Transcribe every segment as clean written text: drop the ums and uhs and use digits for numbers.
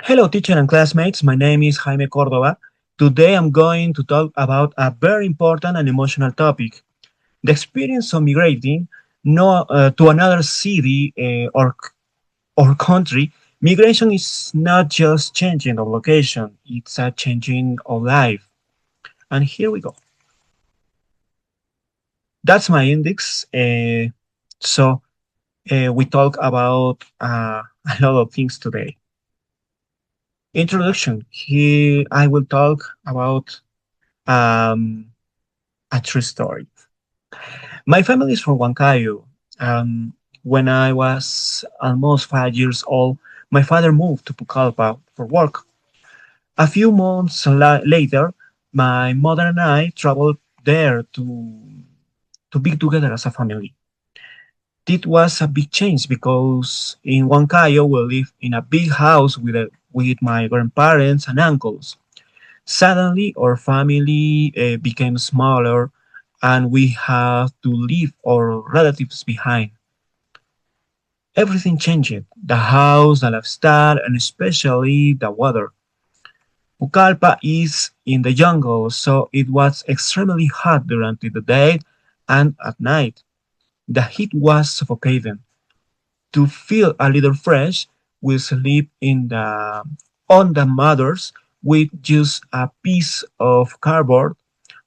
Hello, teacher and classmates. My name is Jaime Cordova. Today I'm going to talk about a very important and emotional topic, the experience of migrating to another city or country. Migration is not just changing of location, it's a changing of life. And here we go. That's my index. So we talk about a lot of things today. Introduction. Here I will talk about um, a true story. My family is from Huancayo. Um, when I was almost 5 years old, my father moved to Pucallpa for work. A few months later, my mother and I traveled there to be together as a family. It was a big change because in Huancayo we lived in a big house with my grandparents and uncles. Suddenly, our family became smaller and we had to leave our relatives behind. Everything changed the house, the lifestyle, and especially the weather. Pucallpa is in the jungle, so it was extremely hot during the day and at night. The heat was suffocating. To feel a little fresh, we sleep on the matters with just a piece of cardboard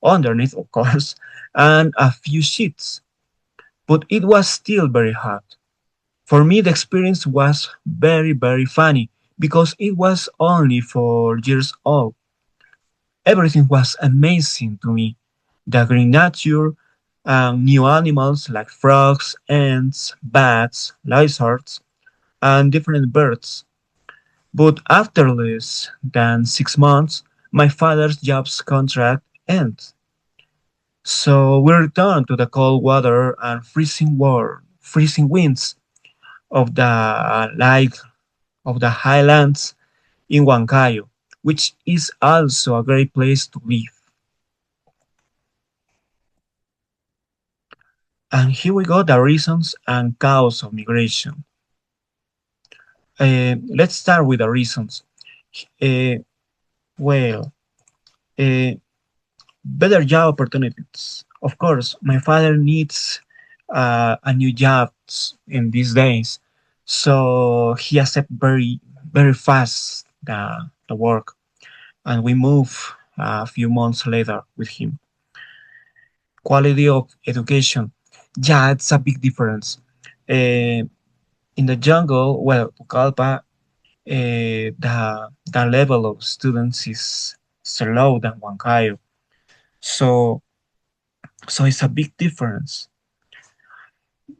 underneath, of course, and a few sheets. But it was still very hot. For me, the experience was very, very funny because it was only 4 years old. Everything was amazing to me. The green nature, new animals like frogs, ants, bats, lizards, and different birds. But after less than 6 months, my father's job's contract ends. So we returned to the cold water and freezing winds of the like of the highlands in Huancayo, which is also a great place to live. And here we go the reasons and cause of migration. Let's start with the reasons. Uh, well, uh, better job opportunities. Of course, my father needs a new job in these days, so he accept very fast the work, and we move a few months later with him. Quality of education, yeah, it's a big difference. Uh, in the jungle, well, Pucallpa, the level of students is so low than Huancayo, so it's a big difference.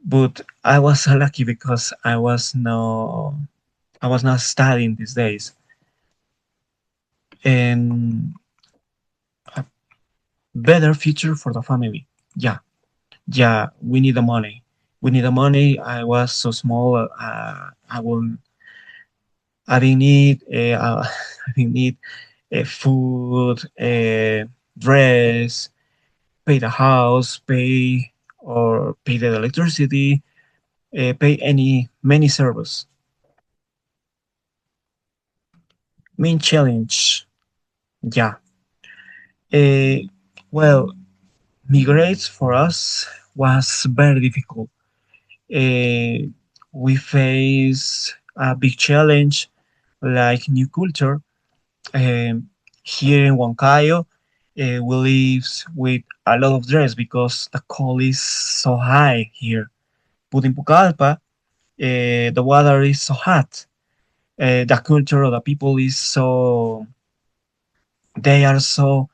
But I was so lucky because I was not studying these days. And a better future for the family. Yeah, yeah, we need the money. We need the money. I was so small. I didn't need I didn't need food, dress, pay the house, pay the electricity, pay any many service. Main challenge, yeah. Uh, well, migrate for us was very difficult. Uh, we face a big challenge like new culture. Um, Here in Huancayo, we live with a lot of stress because the cold is so high here. But in Pucallpa, the water is so hot. The culture of the people is they are so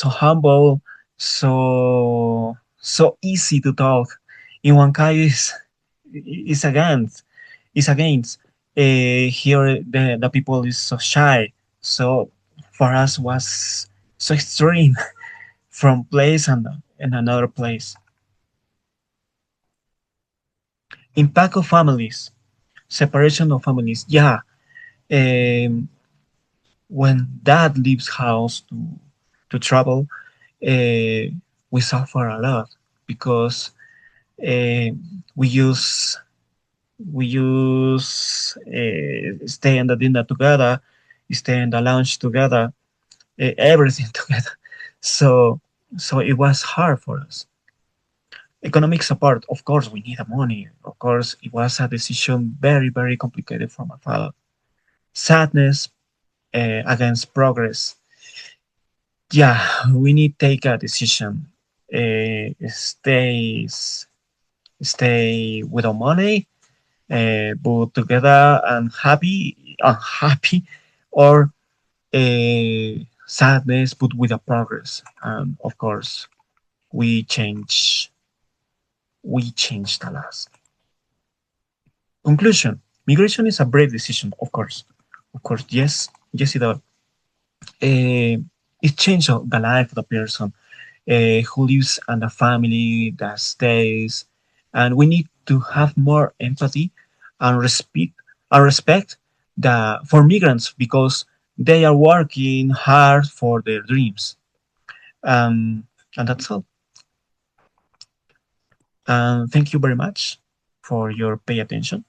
humble, so easy to talk. In Huancayo is against is against. Here the people is so shy. So for us was so extreme from place and another place. Impact of families, separation of families. Yeah, um, when dad leaves house to travel, uh, we suffer a lot because uh, we use We use stay in the dinner together, stay in the lunch together, everything together. So so it was hard for us. Economic support, of course, we need the money. Of course, it was a decision very complicated for my father. Sadness against progress. Yeah, we need to take a decision. Stay without money, but together and unhappy, or sadness, but with a progress. And of course, we change we changed a lot. Conclusion: migration is a brave decision, of course. Of course, yes, it does. It changed the life of the person who lives and the family that stays, and we need to have more empathy and respect for migrants because they are working hard for their dreams. And that's all. And thank you very much for your pay attention.